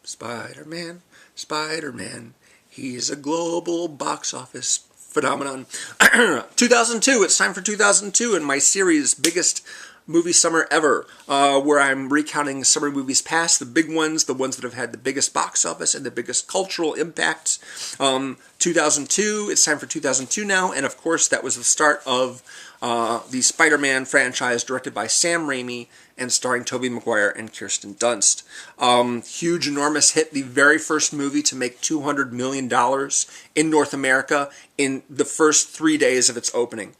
Spider-Man, Spider-Man, he's a global box office phenomenon. 2002, it's time for 2002 and my series Biggest Movie Summer Ever, where I'm recounting summer movies past, the big ones, the ones that have had the biggest box office and the biggest cultural impact. 2002, it's time for 2002 now, and of course that was the start of the Spider-Man franchise directed by Sam Raimi and starring Tobey Maguire and Kirsten Dunst. Huge, enormous hit, the very first movie to make $200 million in North America in the first 3 days of its opening.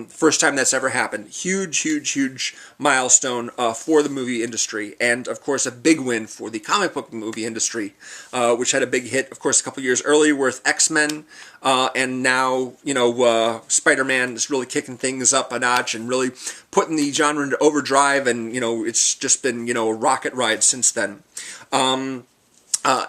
First time that's ever happened. Huge, huge, huge milestone for the movie industry, and of course a big win for the comic book movie industry, which had a big hit, of course, a couple years earlier with X-Men, and now, Spider-Man is really kicking things up a notch and really putting the genre into overdrive, and, it's just been, a rocket ride since then.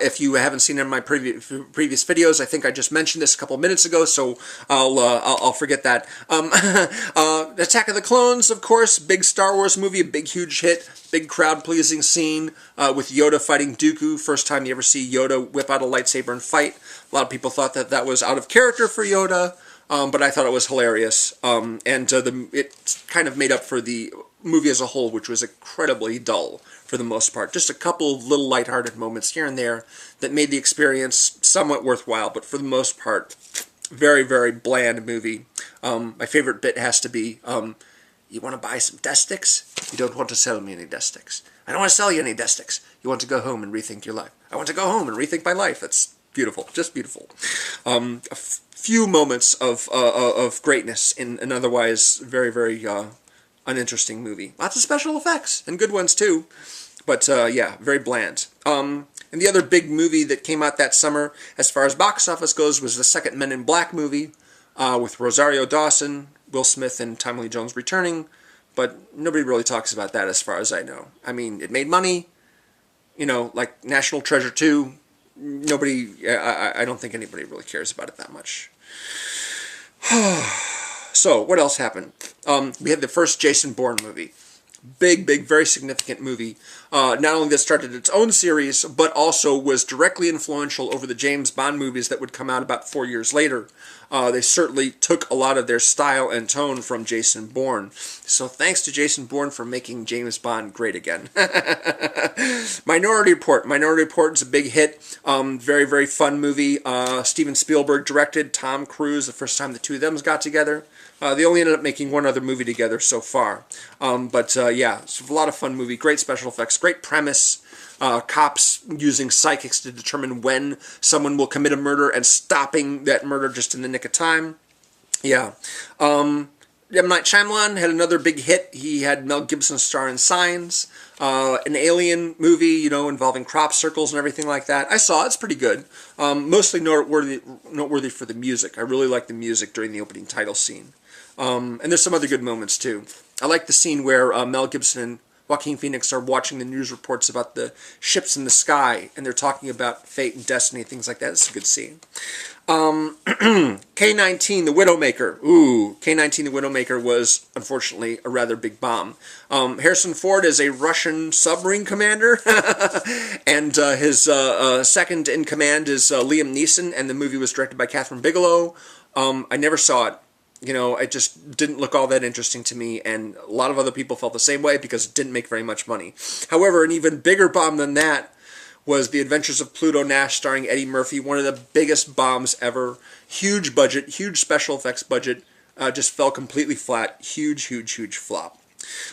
If you haven't seen it in my previous videos, I think I just mentioned this a couple minutes ago, so I'll forget that. Attack of the Clones, of course, big Star Wars movie, a big huge hit, big crowd-pleasing scene with Yoda fighting Dooku. First time you ever see Yoda whip out a lightsaber and fight. A lot of people thought that that was out of character for Yoda, but I thought it was hilarious. It kind of made up for the movie as a whole, which was incredibly dull for the most part. Just a couple of little lighthearted moments here and there that made the experience somewhat worthwhile, but for the most part, very, very bland movie. My favorite bit has to be, you want to buy some death sticks? You don't want to sell me any death sticks. I don't want to sell you any death sticks. You want to go home and rethink your life. I want to go home and rethink my life. That's beautiful, just beautiful. A few moments of greatness in an otherwise very, very uninteresting movie. Lots of special effects, and good ones too. But, yeah, very bland. And the other big movie that came out that summer, as far as box office goes, was the second Men in Black movie, with Rosario Dawson, Will Smith, and Tommy Lee Jones returning. But nobody really talks about that as far as I know. I mean, it made money, like National Treasure 2. I don't think anybody really cares about it that much. So, what else happened? We had the first Jason Bourne movie. Big, big, very significant movie. Not only that started its own series, but also was directly influential over the James Bond movies that would come out about 4 years later. They certainly took a lot of their style and tone from Jason Bourne. So thanks to Jason Bourne for making James Bond great again. Minority Report. Minority Report is a big hit. Very, very fun movie. Steven Spielberg directed. Tom Cruise, the first time the two of them got together. They only ended up making one other movie together so far. Yeah, it's a lot of fun movie. Great special effects. Great premise. Cops using psychics to determine when someone will commit a murder and stopping that murder just in the nick of time. Yeah. M. Night Shyamalan had another big hit. He had Mel Gibson star in Signs. An alien movie, involving crop circles and everything like that. I saw it. It's pretty good. Mostly noteworthy for the music. I really like the music during the opening title scene. And there's some other good moments, too. I like the scene where Mel Gibson and Joaquin Phoenix are watching the news reports about the ships in the sky, and they're talking about fate and destiny, things like that. It's a good scene. K-19, The Widowmaker. Ooh, K-19, The Widowmaker was, unfortunately, a rather big bomb. Harrison Ford is a Russian submarine commander, and his second in command is Liam Neeson, and the movie was directed by Catherine Bigelow. I never saw it. It just didn't look all that interesting to me, and a lot of other people felt the same way because it didn't make very much money. However, an even bigger bomb than that was The Adventures of Pluto Nash starring Eddie Murphy, one of the biggest bombs ever. Huge budget, huge special effects budget, just fell completely flat. Huge, huge, huge flop.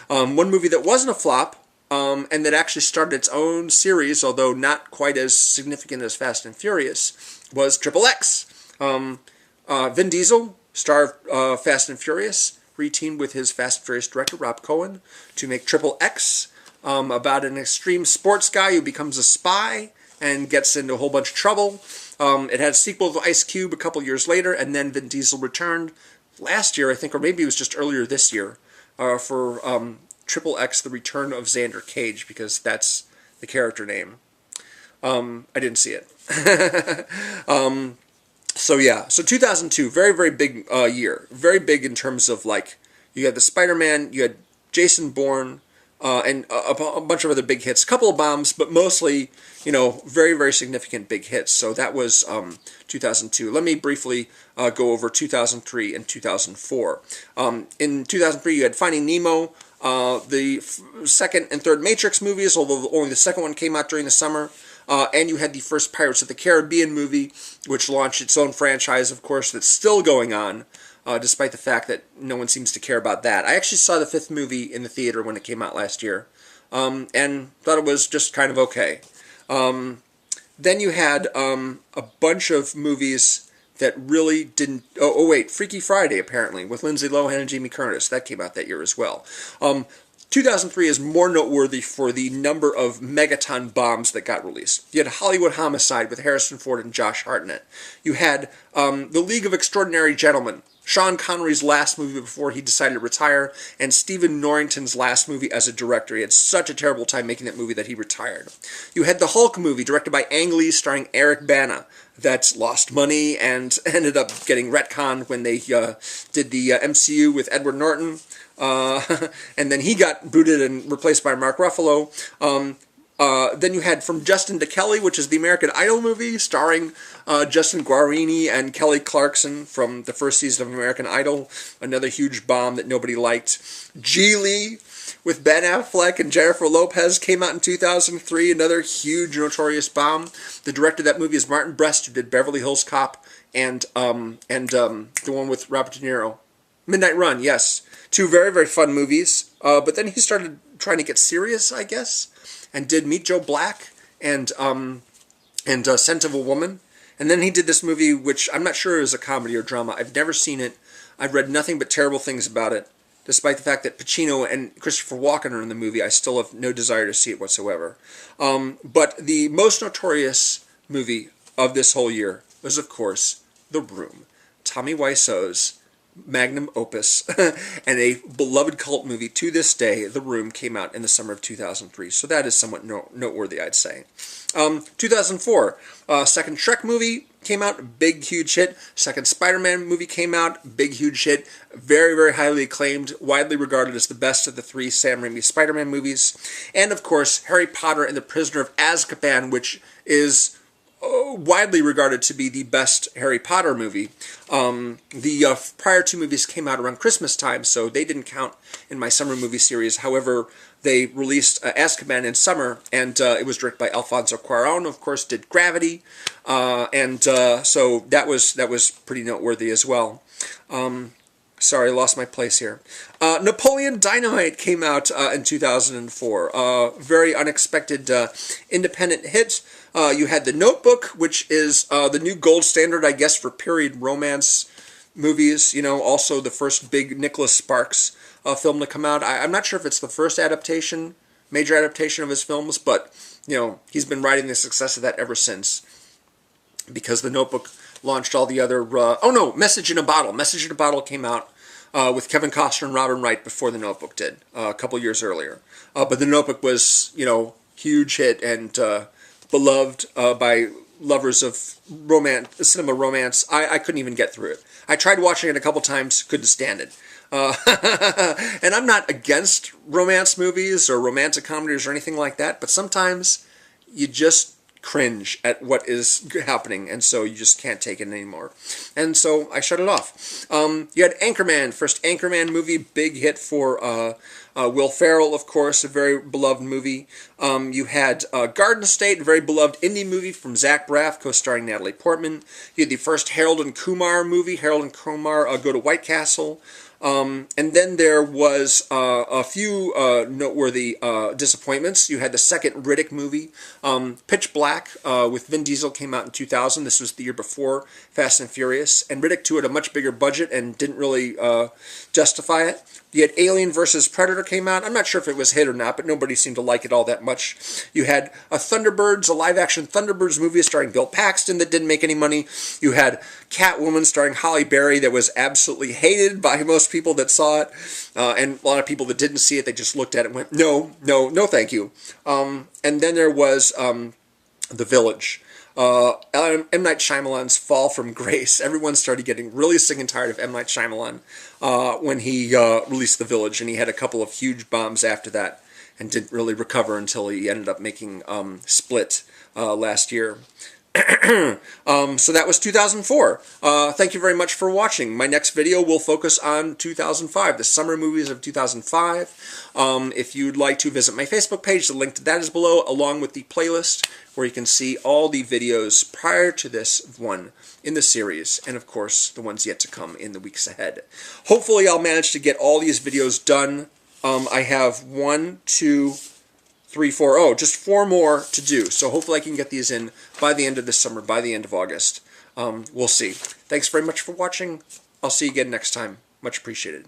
One movie that wasn't a flop, and that actually started its own series, although not quite as significant as Fast and Furious, was Triple X. Vin Diesel, star of Fast and Furious, reteamed with his Fast and Furious director, Rob Cohen, to make Triple X, about an extreme sports guy who becomes a spy and gets into a whole bunch of trouble. It had a sequel to Ice Cube a couple years later, and then Vin Diesel returned last year, I think, or maybe it was just earlier this year, for Triple X, The Return of Xander Cage, because that's the character name. I didn't see it. So yeah, so 2002, very, very big year. Very big in terms of, you had the Spider-Man, you had Jason Bourne, and a bunch of other big hits. A couple of bombs, but mostly, very, very significant big hits. So that was 2002. Let me briefly go over 2003 and 2004. In 2003, you had Finding Nemo, the second and third Matrix movies, although only the second one came out during the summer. And you had the first Pirates of the Caribbean movie, which launched its own franchise, of course, that's still going on, despite the fact that no one seems to care about that. I actually saw the fifth movie in the theater when it came out last year, and thought it was just kind of okay. Then you had a bunch of movies that really didn't... Oh, wait, Freaky Friday, apparently, with Lindsay Lohan and Jamie Curtis. That came out that year as well. 2003 is more noteworthy for the number of megaton bombs that got released. You had Hollywood Homicide with Harrison Ford and Josh Hartnett. You had The League of Extraordinary Gentlemen, Sean Connery's last movie before he decided to retire, and Stephen Norrington's last movie as a director. He had such a terrible time making that movie that he retired. You had the Hulk movie, directed by Ang Lee, starring Eric Bana, that lost money and ended up getting retconned when they did the MCU with Edward Norton. And then he got booted and replaced by Mark Ruffalo. Then you had From Justin to Kelly, which is the American Idol movie, starring Justin Guarini and Kelly Clarkson from the first season of American Idol. Another huge bomb that nobody liked. Geely with Ben Affleck and Jennifer Lopez came out in 2003. Another huge, notorious bomb. The director of that movie is Martin Brest, who did Beverly Hills Cop and the one with Robert De Niro. Midnight Run, yes. Two very, very fun movies. But then he started trying to get serious, I guess, and did Meet Joe Black and Scent of a Woman. And then he did this movie, which I'm not sure is a comedy or drama. I've never seen it. I've read nothing but terrible things about it. Despite the fact that Pacino and Christopher Walken are in the movie, I still have no desire to see it whatsoever. But the most notorious movie of this whole year was, of course, The Room. Tommy Wiseau's magnum opus and a beloved cult movie to this day. The Room came out in the summer of 2003, so that is somewhat noteworthy, I'd say. 2004, second Shrek movie came out, big huge hit. Second Spider-Man movie came out, big huge hit. Very, very highly acclaimed, widely regarded as the best of the three Sam Raimi Spider-Man movies. And of course, Harry Potter and the Prisoner of Azkaban, which is widely regarded to be the best Harry Potter movie. The prior two movies came out around Christmas time, so they didn't count in my summer movie series. However, they released Azkaban in summer, and it was directed by Alfonso Cuarón, of course, did Gravity, so that was pretty noteworthy as well. Sorry, I lost my place here. Napoleon Dynamite came out in 2004. Very unexpected independent hit. You had The Notebook, which is the new gold standard, I guess, for period romance movies. Also the first big Nicholas Sparks film to come out. I'm not sure if it's the first major adaptation of his films, but, he's been riding the success of that ever since. Because The Notebook launched all the other... Message in a Bottle. Message in a Bottle came out with Kevin Costner and Robin Wright before The Notebook did, a couple years earlier. But The Notebook was, huge hit and beloved by lovers of cinema romance. I couldn't even get through it. I tried watching it a couple times, couldn't stand it. And I'm not against romance movies or romantic comedies or anything like that, but sometimes you just cringe at what is happening, and so you just can't take it anymore. And so I shut it off. You had Anchorman, first Anchorman movie, big hit for Will Ferrell, of course, a very beloved movie. You had Garden State, a very beloved indie movie from Zach Braff, co-starring Natalie Portman. You had the first Harold and Kumar movie, Harold and Kumar Go to White Castle. And then there was a few noteworthy disappointments. You had the second Riddick movie, Pitch Black, with Vin Diesel, came out in 2000. This was the year before Fast and Furious. And Riddick 2 had a much bigger budget and didn't really justify it. You had Alien vs. Predator came out. I'm not sure if it was a hit or not, but nobody seemed to like it all that much. You had Thunderbirds, a live-action Thunderbirds movie starring Bill Paxton that didn't make any money. You had Catwoman starring Halle Berry that was absolutely hated by most people that saw it. And a lot of people that didn't see it, they just looked at it and went, no, thank you. And then there was The Village. M. Night Shyamalan's Fall from Grace. Everyone started getting really sick and tired of M. Night Shyamalan when he released The Village, and he had a couple of huge bombs after that. and didn't really recover until he ended up making Split last year. So that was 2004. Thank you very much for watching. My next video will focus on 2005, the summer movies of 2005. If you'd like to visit my Facebook page, the link to that is below, along with the playlist where you can see all the videos prior to this one in the series, and of course the ones yet to come in the weeks ahead. Hopefully I'll manage to get all these videos done. I have 1, 2, 3, 4, just 4 more to do. So hopefully I can get these in by the end of this summer, by the end of August. We'll see. Thanks very much for watching. I'll see you again next time. Much appreciated.